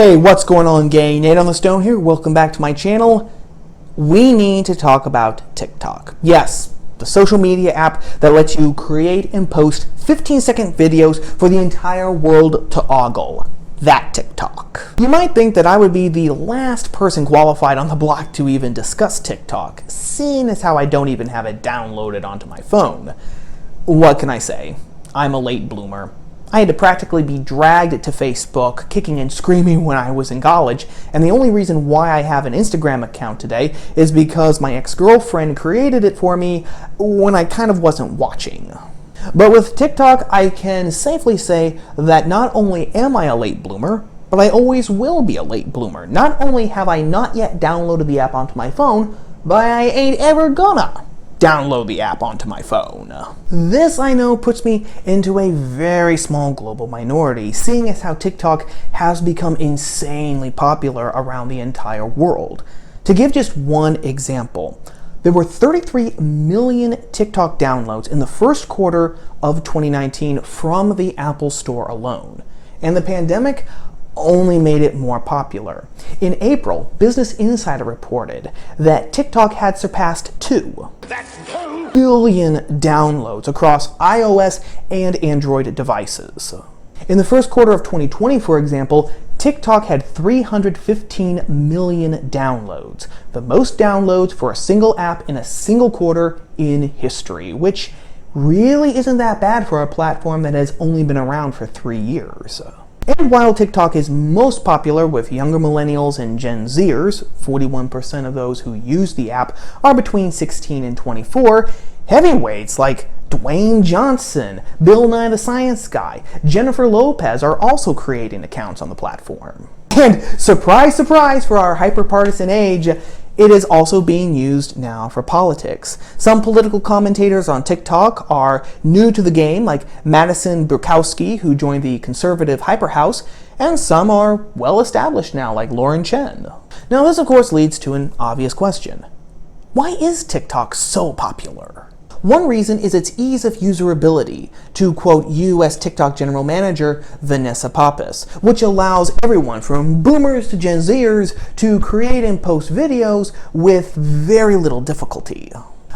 Hey, what's going on, gang? Nate on the Stone here. Welcome back to my channel. We need to talk about TikTok. Yes, the social media app that lets you create and post 15-second videos for the entire world to ogle. That TikTok. You might think that I would be the last person qualified on the block to even discuss TikTok, seeing as how I don't even have it downloaded onto my phone. What can I say? I'm a late bloomer. I had to practically be dragged to Facebook, kicking and screaming when I was in college, and the only reason why I have an Instagram account today is because my ex-girlfriend created it for me when I kind of wasn't watching. But with TikTok, I can safely say that not only am I a late bloomer, but I always will be a late bloomer. Not only have I not yet downloaded the app onto my phone, but I ain't ever gonna download the app onto my phone. This, I know, puts me into a very small global minority, seeing as how TikTok has become insanely popular around the entire world. To give just one example, there were 33 million TikTok downloads in the first quarter of 2019 from the Apple Store alone. And the pandemic only made it more popular. In April, Business Insider reported that TikTok had surpassed 2 billion downloads across iOS and Android devices. In the first quarter of 2020, for example, TikTok had 315 million downloads, the most downloads for a single app in a single quarter in history, which really isn't that bad for a platform that has only been around for 3 years. And while TikTok is most popular with younger millennials and Gen Zers, 41% of those who use the app are between 16 and 24, heavyweights like Dwayne Johnson, Bill Nye the Science Guy, Jennifer Lopez are also creating accounts on the platform. And surprise, surprise, for our hyper-partisan age, it is also being used now for politics. Some political commentators on TikTok are new to the game, like Madison Burkowski, who joined the conservative Hyper House, and some are well established now, like Lauren Chen. Now this of course leads to an obvious question. Why is TikTok so popular? One reason is its ease of usability, to quote U.S. TikTok General Manager Vanessa Pappas, which allows everyone from boomers to Gen Zers to create and post videos with very little difficulty.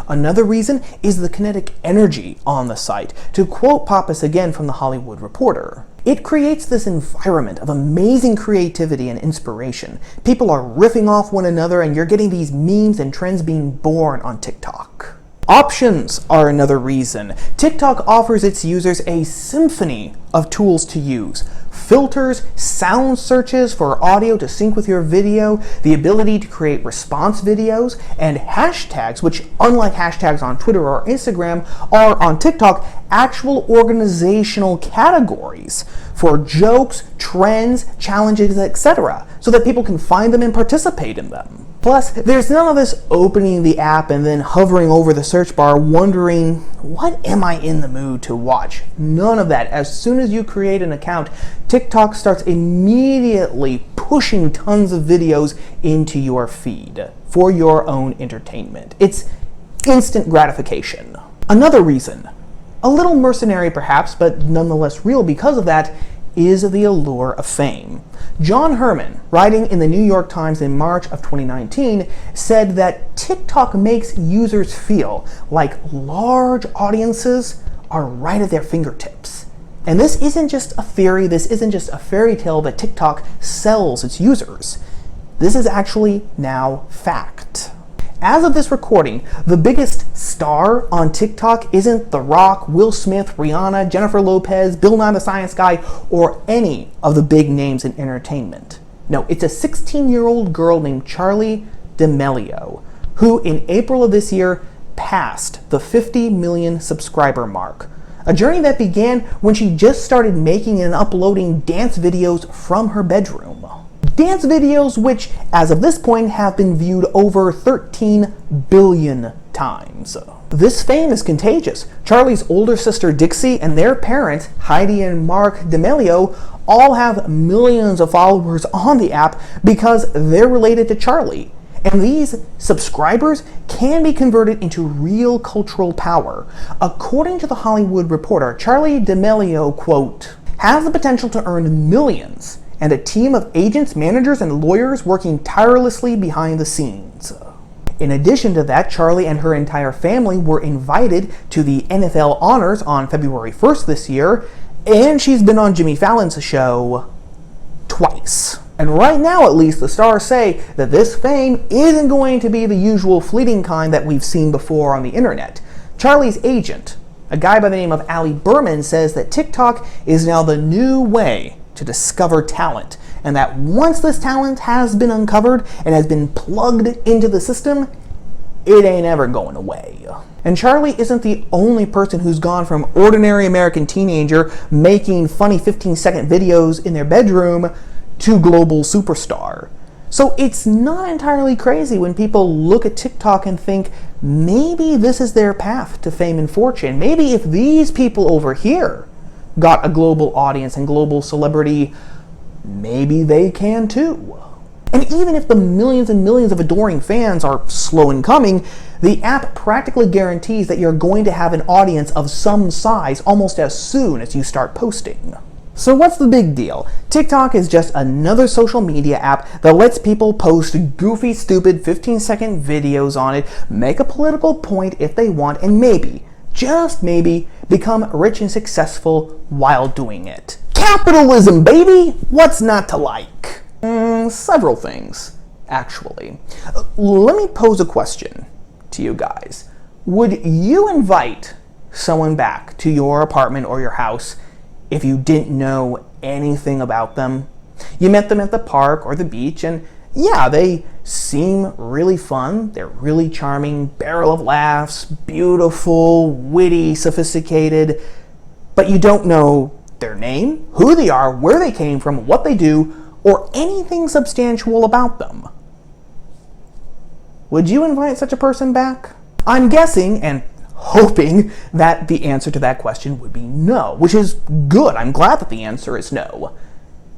Another reason is the kinetic energy on the site, to quote Pappas again from The Hollywood Reporter. It creates this environment of amazing creativity and inspiration. People are riffing off one another and you're getting these memes and trends being born on TikTok. Options are another reason. TikTok offers its users a symphony of tools to use. Filters, sound searches for audio to sync with your video, the ability to create response videos, and hashtags, which unlike hashtags on Twitter or Instagram, are on TikTok actual organizational categories for jokes, trends, challenges, etc., so that people can find them and participate in them. Plus, there's none of this opening the app and then hovering over the search bar wondering, what am I in the mood to watch? None of that. As soon as you create an account, TikTok starts immediately pushing tons of videos into your feed for your own entertainment. It's instant gratification. Another reason, a little mercenary perhaps, but nonetheless real because of that, is the allure of fame. John Herman, writing in the New York Times in March of 2019, said that TikTok makes users feel like large audiences are right at their fingertips. And this isn't just a theory, this isn't just a fairy tale that TikTok sells its users. This is actually now fact. As of this recording, the biggest star on TikTok isn't The Rock, Will Smith, Rihanna, Jennifer Lopez, Bill Nye the Science Guy, or any of the big names in entertainment. No, it's a 16-year-old girl named Charli D'Amelio, who in April of this year passed the 50 million subscriber mark. A journey that began when she just started making and uploading dance videos from her bedroom. Dance videos which, as of this point, have been viewed over 13 billion times. This fame is contagious. Charli's older sister Dixie and their parents, Heidi and Mark D'Amelio, all have millions of followers on the app because they're related to Charli. And these subscribers can be converted into real cultural power. According to The Hollywood Reporter, Charli D'Amelio, quote, has the potential to earn millions and a team of agents, managers, and lawyers working tirelessly behind the scenes. In addition to that, Charli and her entire family were invited to the NFL Honors on February 1st this year, and she's been on Jimmy Fallon's show twice. And right now, at least, the stars say that this fame isn't going to be the usual fleeting kind that we've seen before on the internet. Charli's agent, a guy by the name of Ali Berman, says that TikTok is now the new way to discover talent, and that once this talent has been uncovered and has been plugged into the system, it ain't ever going away. And Charli isn't the only person who's gone from ordinary American teenager making funny 15-second videos in their bedroom to global superstar. So it's not entirely crazy when people look at TikTok and think, maybe this is their path to fame and fortune. Maybe if these people over here got a global audience and global celebrity, maybe they can too. And even if the millions and millions of adoring fans are slow in coming, the app practically guarantees that you're going to have an audience of some size almost as soon as you start posting. So what's the big deal? TikTok is just another social media app that lets people post goofy, stupid 15-second videos on it, make a political point if they want, and maybe, just maybe, become rich and successful while doing it. Capitalism, baby! What's not to like? Several things, actually. Let me pose a question to you guys. Would you invite someone back to your apartment or your house if you didn't know anything about them? You met them at the park or the beach, and yeah, they seem really fun. They're really charming, barrel of laughs, beautiful, witty, sophisticated, but you don't know their name, who they are, where they came from, what they do, or anything substantial about them. Would you invite such a person back? I'm guessing and hoping that the answer to that question would be no, which is good. I'm glad that the answer is no.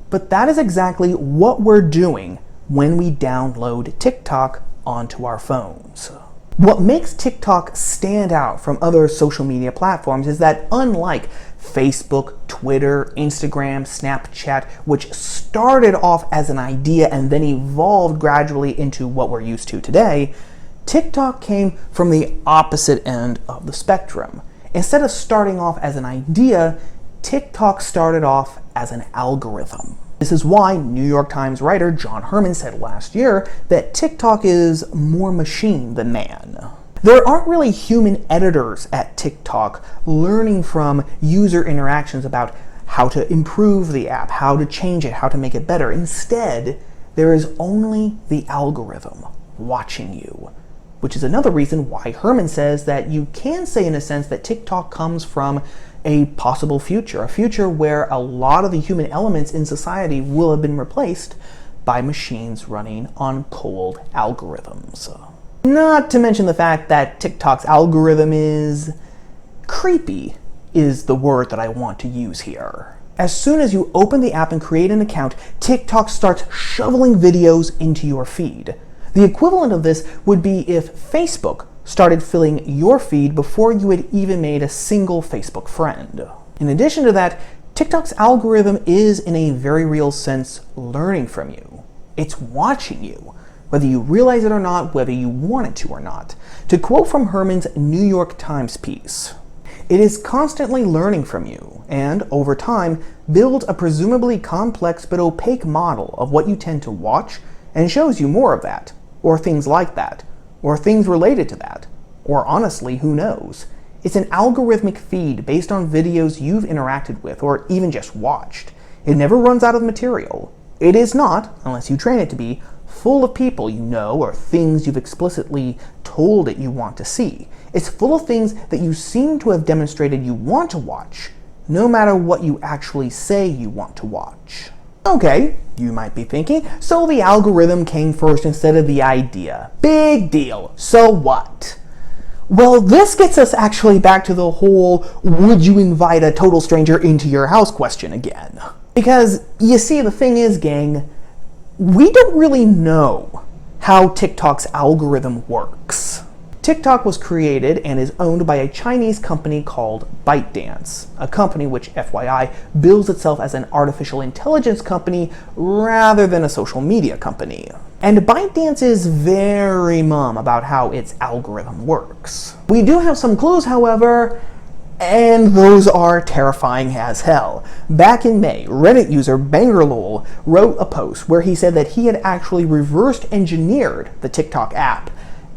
But that is exactly what we're doing when we download TikTok onto our phones. What makes TikTok stand out from other social media platforms is that unlike Facebook, Twitter, Instagram, Snapchat, which started off as an idea and then evolved gradually into what we're used to today, TikTok came from the opposite end of the spectrum. Instead of starting off as an idea, TikTok started off as an algorithm. This is why New York Times writer John Herman said last year that TikTok is more machine than man. There aren't really human editors at TikTok learning from user interactions about how to improve the app, how to change it, how to make it better. Instead, there is only the algorithm watching you, which is another reason why Herman says that you can say in a sense that TikTok comes from a possible future, a future where a lot of the human elements in society will have been replaced by machines running on cold algorithms. Not to mention the fact that TikTok's algorithm is creepy, is the word that I want to use here. As soon as you open the app and create an account, TikTok starts shoveling videos into your feed. The equivalent of this would be if Facebook started filling your feed before you had even made a single Facebook friend. In addition to that, TikTok's algorithm is, in a very real sense, learning from you. It's watching you, whether you realize it or not, whether you want it to or not. To quote from Herman's New York Times piece, "It is constantly learning from you, and, over time, build a presumably complex but opaque model of what you tend to watch, and shows you more of that, or things like that, or things related to that, or honestly, who knows? It's an algorithmic feed based on videos you've interacted with, or even just watched. It never runs out of material. It is not, unless you train it to be, full of people you know or things you've explicitly told it you want to see. It's full of things that you seem to have demonstrated you want to watch, no matter what you actually say you want to watch." Okay, you might be thinking, so the algorithm came first instead of the idea. Big deal. So what? Well, this gets us actually back to the whole would you invite a total stranger into your house question again. Because, you see, the thing is, gang, we don't really know how TikTok's algorithm works. TikTok was created and is owned by a Chinese company called ByteDance, a company which, FYI, bills itself as an artificial intelligence company rather than a social media company. And ByteDance is very mum about how its algorithm works. We do have some clues, however, and those are terrifying as hell. Back in May, Reddit user Bangerlol wrote a post where he said that he had actually reversed engineered the TikTok app,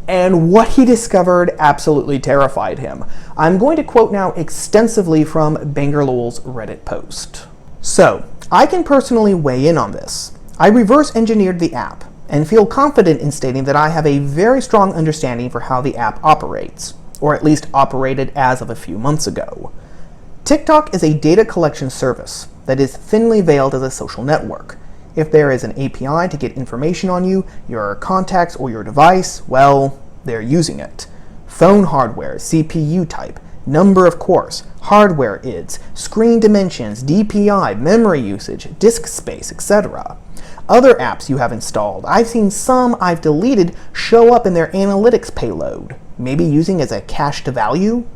and what he discovered absolutely terrified him. I'm going to quote now extensively from Bangerlol's Reddit post. So, I can personally weigh in on this. I reverse engineered the app and feel confident in stating that I have a very strong understanding for how the app operates, or at least operated as of a few months ago. TikTok is a data collection service that is thinly veiled as a social network. If there is an API to get information on you, your contacts, or your device, well, they're using it. Phone hardware, CPU type, number of cores, hardware IDs, screen dimensions, DPI, memory usage, disk space, etc. Other apps you have installed, I've seen some I've deleted show up in their analytics payload, maybe using as a cache to value.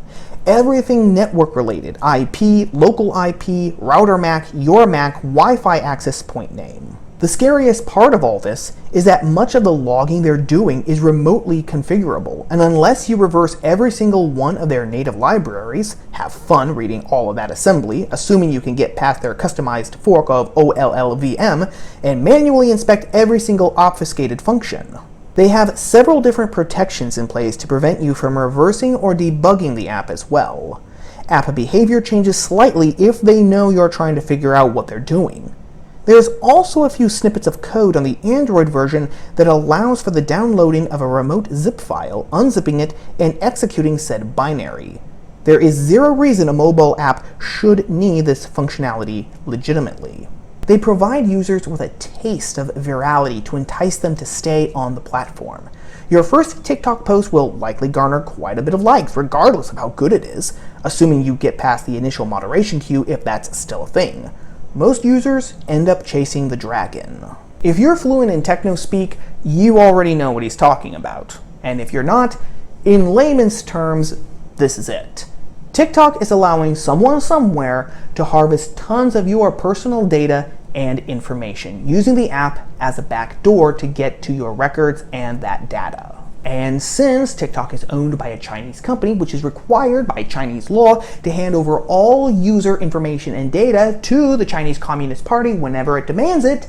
Everything network related, IP, local IP, router MAC, your MAC, Wi-Fi access point name. The scariest part of all this is that much of the logging they're doing is remotely configurable, and unless you reverse every single one of their native libraries, have fun reading all of that assembly, assuming you can get past their customized fork of OLLVM, and manually inspect every single obfuscated function. They have several different protections in place to prevent you from reversing or debugging the app as well. App behavior changes slightly if they know you're trying to figure out what they're doing. There's also a few snippets of code on the Android version that allows for the downloading of a remote zip file, unzipping it, and executing said binary. There is zero reason a mobile app should need this functionality legitimately. They provide users with a taste of virality to entice them to stay on the platform. Your first TikTok post will likely garner quite a bit of likes, regardless of how good it is, assuming you get past the initial moderation queue if that's still a thing. Most users end up chasing the dragon. If you're fluent in techno speak, you already know what he's talking about. And if you're not, in layman's terms, this is it. TikTok is allowing someone somewhere to harvest tons of your personal data and information, using the app as a backdoor to get to your records and that data. And since TikTok is owned by a Chinese company, which is required by Chinese law to hand over all user information and data to the Chinese Communist Party whenever it demands it,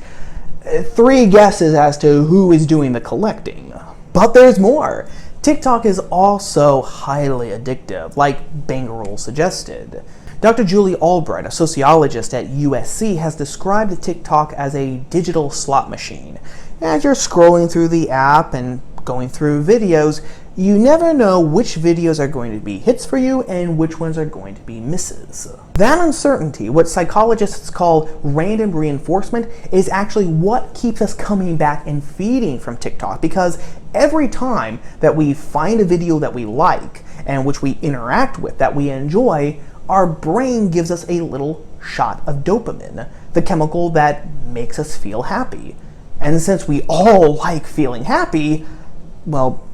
3 guesses as to who is doing the collecting. But there's more. TikTok is also highly addictive, like Bangerol suggested. Dr. Julie Albright, a sociologist at USC, has described TikTok as a digital slot machine. As you're scrolling through the app and going through videos, you never know which videos are going to be hits for you and which ones are going to be misses. That uncertainty, what psychologists call random reinforcement, is actually what keeps us coming back and feeding from TikTok, because every time that we find a video that we like and which we interact with, that we enjoy, our brain gives us a little shot of dopamine, the chemical that makes us feel happy. And since we all like feeling happy, well,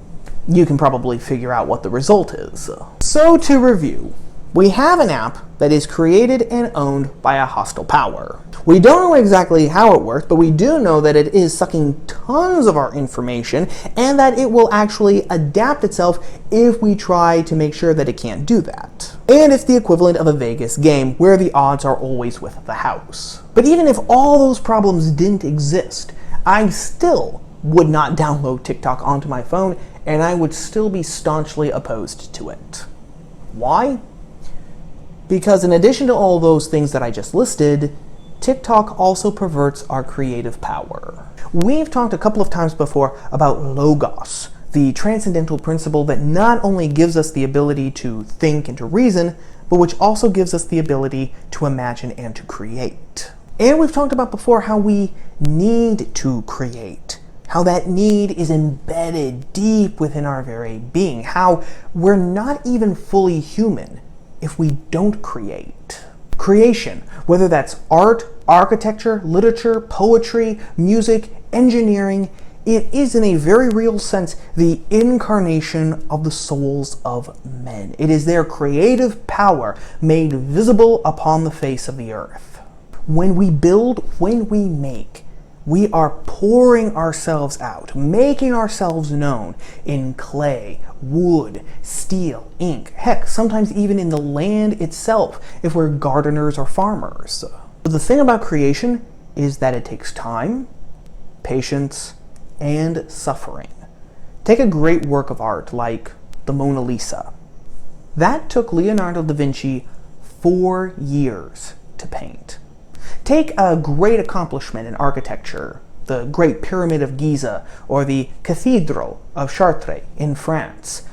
you can probably figure out what the result is. So to review, we have an app that is created and owned by a hostile power. We don't know exactly how it works, but we do know that it is sucking tons of our information and that it will actually adapt itself if we try to make sure that it can't do that. And it's the equivalent of a Vegas game where the odds are always with the house. But even if all those problems didn't exist, I still would not download TikTok onto my phone, and I would still be staunchly opposed to it. Why? Because in addition to all those things that I just listed, TikTok also perverts our creative power. We've talked a couple of times before about logos, the transcendental principle that not only gives us the ability to think and to reason, but which also gives us the ability to imagine and to create. And we've talked about before how we need to create, how that need is embedded deep within our very being, how we're not even fully human if we don't create. Creation, whether that's art, architecture, literature, poetry, music, engineering, It is, in a very real sense, the incarnation of the souls of men. It is their creative power made visible upon the face of the earth. When we build, when we make, we are pouring ourselves out, making ourselves known in clay, wood, steel, ink, heck, sometimes even in the land itself if we're gardeners or farmers. But the thing about creation is that it takes time, patience, and suffering. Take a great work of art like the Mona Lisa. That took Leonardo da Vinci 4 years to paint. Take a great accomplishment in architecture, the Great Pyramid of Giza or the Cathedral of Chartres in France.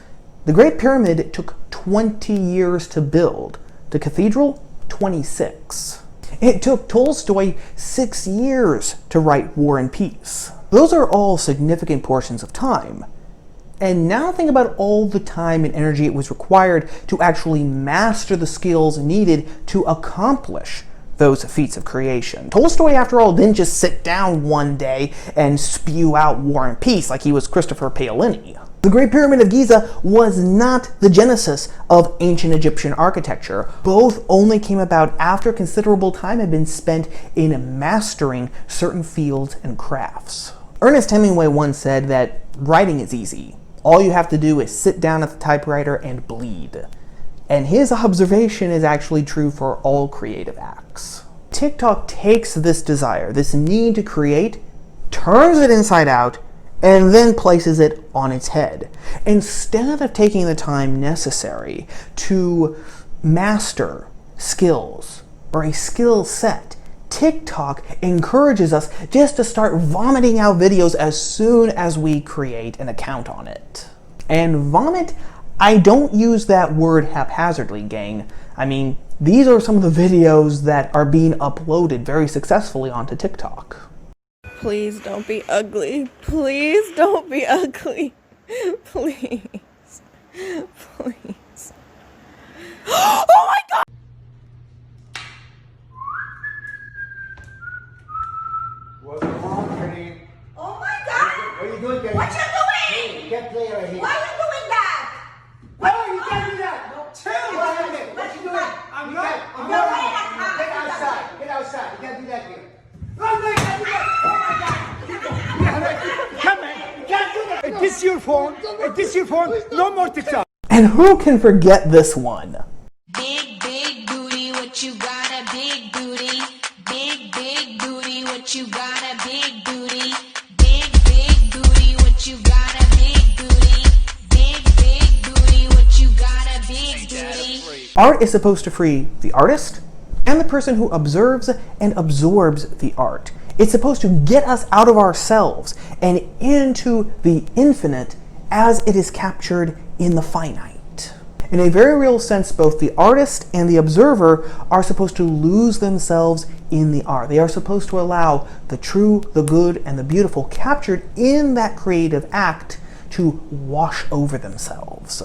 The Great Pyramid took 20 years to build. The cathedral, 26. It took Tolstoy 6 years to write War and Peace. Those are all significant portions of time. And now think about all the time and energy it was required to actually master the skills needed to accomplish those feats of creation. Tolstoy, after all, didn't just sit down one day and spew out War and Peace like he was Christopher Paolini. The Great Pyramid of Giza was not the genesis of ancient Egyptian architecture. Both only came about after considerable time had been spent in mastering certain fields and crafts. Ernest Hemingway once said that writing is easy. All you have to do is sit down at the typewriter and bleed. And his observation is actually true for all creative acts. TikTok takes this desire, this need to create, turns it inside out, and then places it on its head. Instead of taking the time necessary to master skills or a skill set, TikTok encourages us just to start vomiting out videos as soon as we create an account on it. And vomit, I don't use that word haphazardly, gang. I mean, these are some of the videos that are being uploaded very successfully onto TikTok. Please don't be ugly. Please don't be ugly. Please. Please. Oh my God! What's wrong, Kenny? Oh my God! What are you doing, Kenny? What you doing? Hey, you can't play right here. Why are you doing that? No, you can't do that. No. Chill. What happened? What you doing? I'm not. I'm You're not. right. Get outside. Get outside. You can't do that here. No, you can't do that. Oh my God. Come on. You can't do that. Is this your phone? Is this your phone? No more TikTok. And who can forget this one? Big, big booty, what you got a big booty. Big, big booty, what you got a big booty. Big, big booty, what you got a big booty. Big, big booty, what you got a big booty. Art is supposed to free the artist and the person who observes and absorbs the art. It's supposed to get us out of ourselves and into the infinite as it is captured in the finite. In a very real sense, both the artist and the observer are supposed to lose themselves in the art. They are supposed to allow the true, the good, and the beautiful captured in that creative act to wash over themselves.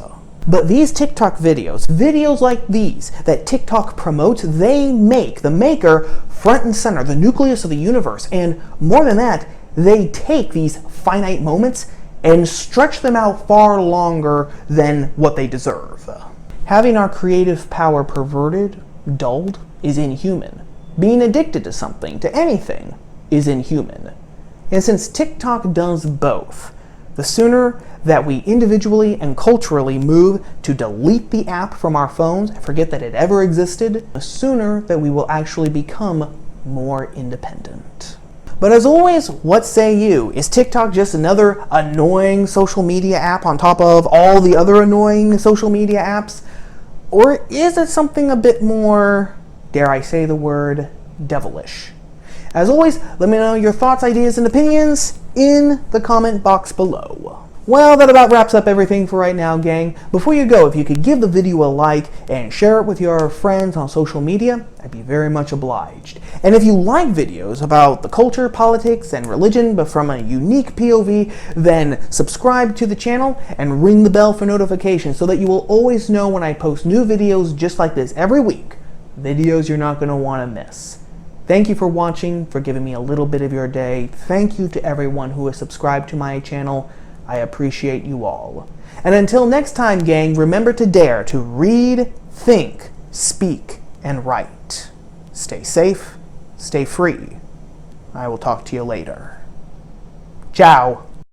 But these TikTok videos like these that TikTok promotes, they make the maker front and center, the nucleus of the universe. And more than that, they take these finite moments and stretch them out far longer than what they deserve. Having our creative power perverted, dulled, is inhuman. Being addicted to something, to anything, is inhuman. And since TikTok does both, the sooner that we individually and culturally move to delete the app from our phones and forget that it ever existed, the sooner that we will actually become more independent. But as always, what say you? Is TikTok just another annoying social media app on top of all the other annoying social media apps? Or is it something a bit more, dare I say the word, devilish? As always, let me know your thoughts, ideas, and opinions in the comment box below. Well, that about wraps up everything for right now, gang. Before you go, if you could give the video a like and share it with your friends on social media, I'd be very much obliged. And if you like videos about the culture, politics, and religion, but from a unique POV, then subscribe to the channel and ring the bell for notifications so that you will always know when I post new videos just like this every week. Videos you're not going to want to miss. Thank you for watching, for giving me a little bit of your day. Thank you to everyone who has subscribed to my channel. I appreciate you all. And until next time, gang, remember to dare to read, think, speak, and write. Stay safe, stay free. I will talk to you later. Ciao.